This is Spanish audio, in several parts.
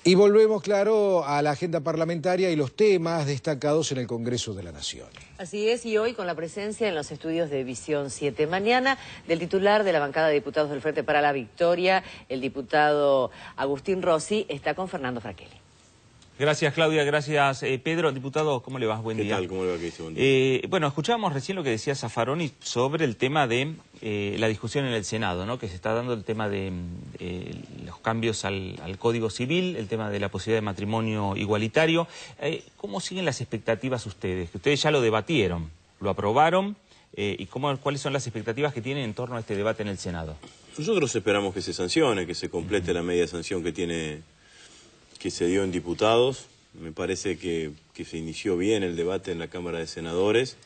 Y volvemos, claro, a la agenda parlamentaria y los temas destacados en el Congreso de la Nación. Así es, y hoy con la presencia en los estudios de Visión 7 mañana del titular de la bancada de diputados del Frente para la Victoria, el diputado Agustín Rossi, está con Fernando Fraquelli. Gracias, Claudia. Gracias, Pedro. Diputado, ¿cómo le va? Buen día. ¿Qué tal? ¿Cómo le va? Buen día. Bueno, escuchábamos recién lo que decía Zaffaroni sobre el tema de la discusión en el Senado, ¿no? Que se está dando el tema de los cambios al Código Civil, el tema de la posibilidad de matrimonio igualitario. ¿Cómo siguen las expectativas ustedes? Que ustedes ya lo debatieron, lo aprobaron, y ¿cuáles son las expectativas que tienen en torno a este debate en el Senado? Nosotros esperamos que se sancione, que se complete la media sanción que se dio en diputados. Me parece que se inició bien el debate en la Cámara de Senadores,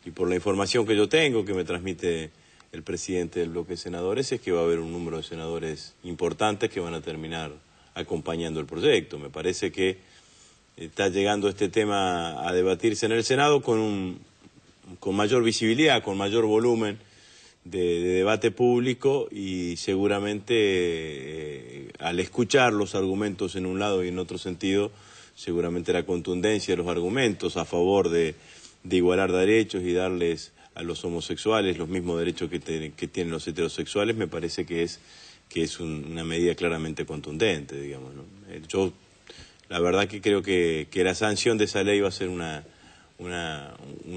y por la información que yo tengo, que me transmite el presidente del bloque de senadores, es que va a haber un número de senadores importantes que van a terminar acompañando el proyecto. Me parece que está llegando este tema a debatirse en el Senado con mayor visibilidad, con mayor volumen de debate público, y seguramente al escuchar los argumentos en un lado y en otro sentido, seguramente la contundencia de los argumentos a favor de igualar derechos y darles a los homosexuales los mismos derechos que tienen los heterosexuales, me parece que es una medida claramente contundente, digamos, ¿no? Yo la verdad que creo que la sanción de esa ley va a ser una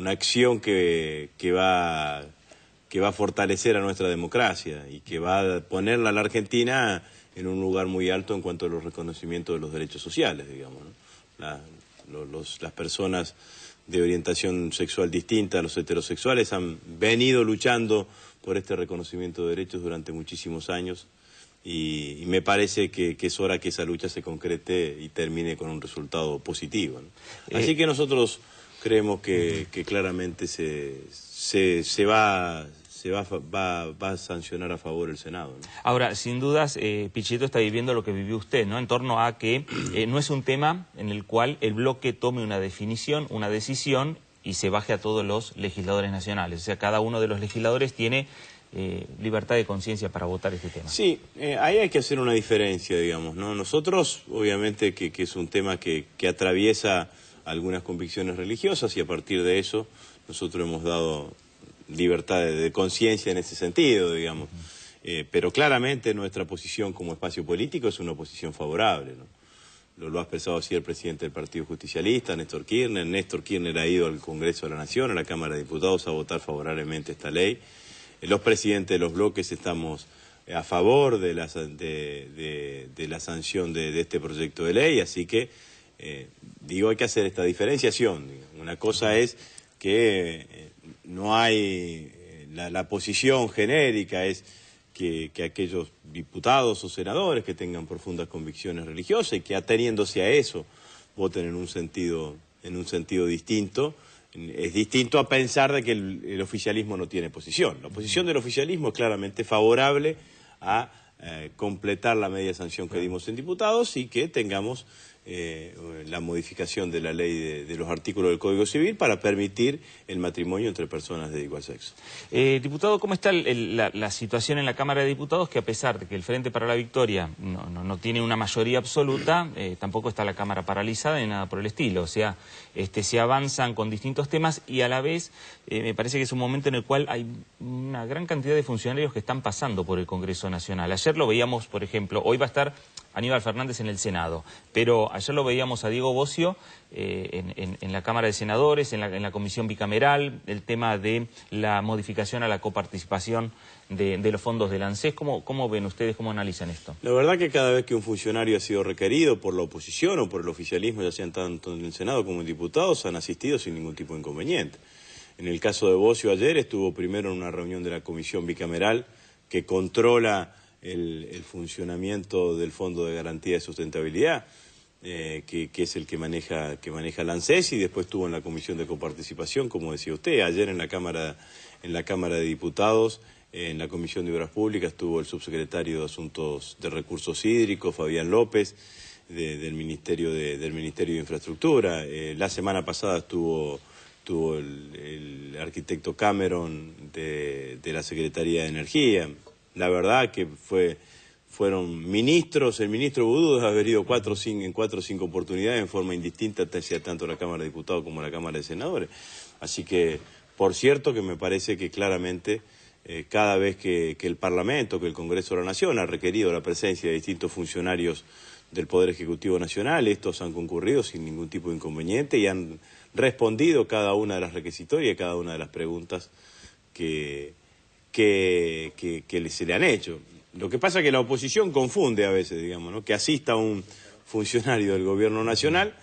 acción que va a fortalecer a nuestra democracia y que va a ponerla a la Argentina en un lugar muy alto en cuanto a los reconocimientos de los derechos sociales, digamos, ¿no? Las personas de orientación sexual distinta a los heterosexuales han venido luchando por este reconocimiento de derechos durante muchísimos años, y me parece que es hora que esa lucha se concrete y termine con un resultado positivo, ¿no? Así que nosotros creemos que claramente se va a sancionar a favor el Senado, ¿no? Ahora, sin dudas, Pichetto está viviendo lo que vivió usted, ¿no? En torno a que no es un tema en el cual el bloque tome una definición, una decisión y se baje a todos los legisladores nacionales. O sea, cada uno de los legisladores tiene libertad de conciencia para votar este tema. Sí, ahí hay que hacer una diferencia, digamos, ¿no? Nosotros, obviamente, que es un tema que atraviesa algunas convicciones religiosas, y a partir de eso nosotros hemos dado libertad de conciencia en ese sentido, digamos. Pero claramente nuestra posición como espacio político es una posición favorable, ¿no? Lo ha expresado así el presidente del Partido Justicialista, Néstor Kirchner. Néstor Kirchner ha ido al Congreso de la Nación, a la Cámara de Diputados, a votar favorablemente esta ley. Los presidentes de los bloques estamos a favor de la sanción de este proyecto de ley, así que, hay que hacer esta diferenciación. Una cosa es que no hay la posición genérica, es que aquellos diputados o senadores que tengan profundas convicciones religiosas y que, ateniéndose a eso, voten en un sentido distinto. Es distinto a pensar de que el oficialismo no tiene posición. La posición del oficialismo es claramente favorable a completar la media sanción que dimos en diputados, y que tengamos la modificación de la ley de los artículos del Código Civil para permitir el matrimonio entre personas de igual sexo. Diputado, ¿cómo está la situación en la Cámara de Diputados? Que a pesar de que el Frente para la Victoria no tiene una mayoría absoluta, tampoco está la Cámara paralizada ni nada por el estilo. O sea, se avanzan con distintos temas, y a la vez me parece que es un momento en el cual hay una gran cantidad de funcionarios que están pasando por el Congreso Nacional. Ayer lo veíamos, por ejemplo, hoy va a estar Aníbal Fernández en el Senado, pero ayer lo veíamos a Diego Bocio en la Cámara de Senadores, en la Comisión Bicameral, el tema de la modificación a la coparticipación de los fondos del ANSES. ¿Cómo ven ustedes, cómo analizan esto? La verdad que cada vez que un funcionario ha sido requerido por la oposición o por el oficialismo, ya sean tanto en el Senado como en diputados, han asistido sin ningún tipo de inconveniente. En el caso de Bocio, ayer estuvo primero en una reunión de la Comisión Bicameral que controla el funcionamiento del Fondo de Garantía de Sustentabilidad, que es el que maneja el ANSES, y después estuvo en la Comisión de Coparticipación, como decía usted. Ayer en la Cámara de Diputados, en la Comisión de Obras Públicas, estuvo el subsecretario de Asuntos de Recursos Hídricos, Fabián López, del Ministerio de Infraestructura. La semana pasada estuvo el arquitecto Cameron de la Secretaría de Energía. La verdad que fue fueron ministros. El ministro Vudú debe haber ido en 4 o 5 oportunidades en forma indistinta, hacia tanto la Cámara de Diputados como la Cámara de Senadores. Así que, por cierto, que me parece que claramente cada vez que el Parlamento, que el Congreso de la Nación ha requerido la presencia de distintos funcionarios del Poder Ejecutivo Nacional, estos han concurrido sin ningún tipo de inconveniente y han respondido cada una de las requisitorias, cada una de las preguntas que se le han hecho. Lo que pasa es que la oposición confunde a veces, digamos, ¿no? Que asista un funcionario del Gobierno Nacional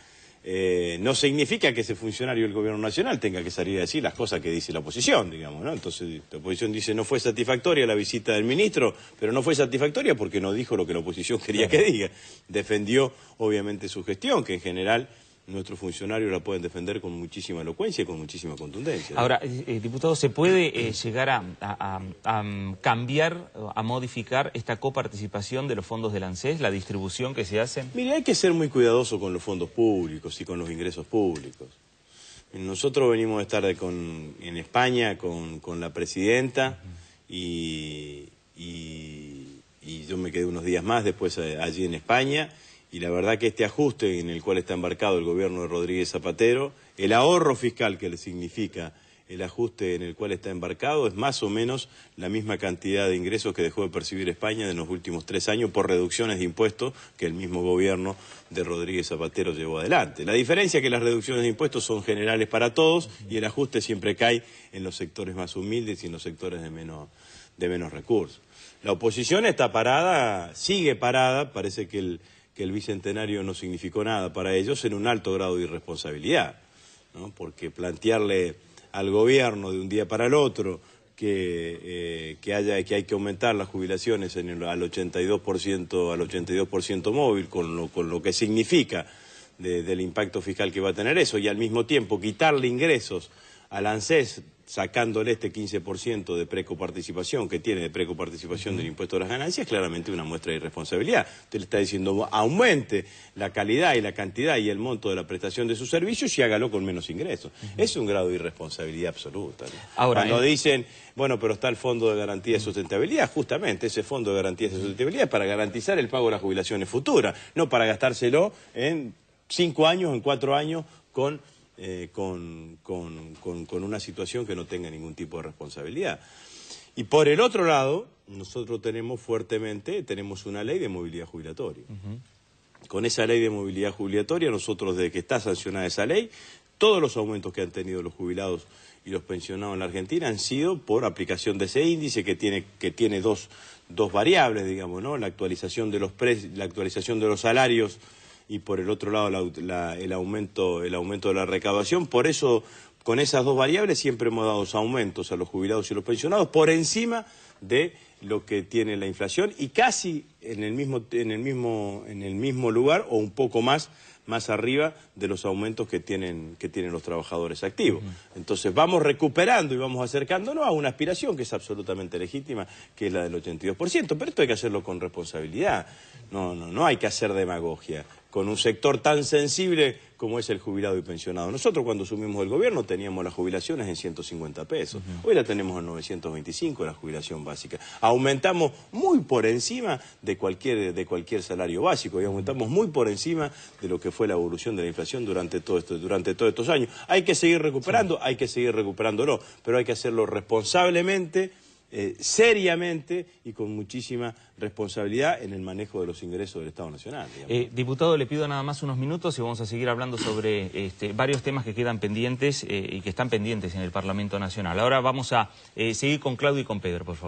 no significa que ese funcionario del Gobierno Nacional tenga que salir a decir las cosas que dice la oposición, digamos, ¿no? Entonces la oposición dice no fue satisfactoria la visita del ministro, pero no fue satisfactoria porque no dijo lo que la oposición quería que diga. Defendió obviamente su gestión, que en general nuestros funcionarios la pueden defender con muchísima elocuencia y con muchísima contundencia, ¿no? Ahora, diputado, ¿se puede llegar a cambiar, a modificar esta coparticipación de los fondos del ANSES, la distribución que se hace? Mire, hay que ser muy cuidadoso con los fondos públicos y con los ingresos públicos. Nosotros venimos a estar en España con la presidenta y yo me quedé unos días más después allí en España. Y la verdad que este ajuste en el cual está embarcado el gobierno de Rodríguez Zapatero, el ahorro fiscal que le significa el ajuste en el cual está embarcado, es más o menos la misma cantidad de ingresos que dejó de percibir España en los últimos 3 años por reducciones de impuestos que el mismo gobierno de Rodríguez Zapatero llevó adelante. La diferencia es que las reducciones de impuestos son generales para todos y el ajuste siempre cae en los sectores más humildes y en los sectores de menos recursos. La oposición está parada, sigue parada, parece que el bicentenario no significó nada para ellos, en un alto grado de irresponsabilidad, ¿no? Porque plantearle al gobierno de un día para el otro que hay que aumentar las jubilaciones al 82% móvil, con lo que significa del impacto fiscal que va a tener eso, y al mismo tiempo quitarle ingresos al ANSES, sacándole este 15% de precoparticipación que tiene de precoparticipación del impuesto a las ganancias, claramente una muestra de irresponsabilidad. Usted le está diciendo aumente la calidad y la cantidad y el monto de la prestación de sus servicios y hágalo con menos ingresos. Es un grado de irresponsabilidad absoluta, ¿no? Ahora, cuando dicen, bueno, pero está el Fondo de Garantía de Sustentabilidad, justamente ese Fondo de Garantía de Sustentabilidad es para garantizar el pago de las jubilaciones futuras, no para gastárselo en 5 años, en 4 años con una situación que no tenga ningún tipo de responsabilidad. Y por el otro lado, nosotros tenemos una ley de movilidad jubilatoria. Con esa ley de movilidad jubilatoria, nosotros, desde que está sancionada esa ley, todos los aumentos que han tenido los jubilados y los pensionados en la Argentina han sido por aplicación de ese índice que tiene dos variables, digamos, ¿no? La actualización de los precios, la actualización de los salarios, y por el otro lado el aumento de la recaudación. Por eso, con esas dos variables siempre hemos dado aumentos a los jubilados y los pensionados por encima de lo que tiene la inflación y casi en el mismo lugar o un poco más arriba de los aumentos que tienen los trabajadores activos. Entonces vamos recuperando y vamos acercándonos a una aspiración que es absolutamente legítima, que es la del 82%, pero esto hay que hacerlo con responsabilidad, no hay que hacer demagogia con un sector tan sensible como es el jubilado y pensionado. Nosotros cuando asumimos el gobierno teníamos las jubilaciones en 150 pesos, hoy la tenemos en 925 la jubilación básica. Aumentamos muy por encima de cualquier salario básico y aumentamos muy por encima de lo que fue la evolución de la inflación durante todos estos años. Hay que seguir recuperando, hay que seguir recuperándolo, pero hay que hacerlo responsablemente, seriamente y con muchísima responsabilidad en el manejo de los ingresos del Estado Nacional. Diputado, le pido nada más unos minutos y vamos a seguir hablando sobre varios temas que quedan pendientes y que están pendientes en el Parlamento Nacional. Ahora vamos a seguir con Claudio y con Pedro, por favor.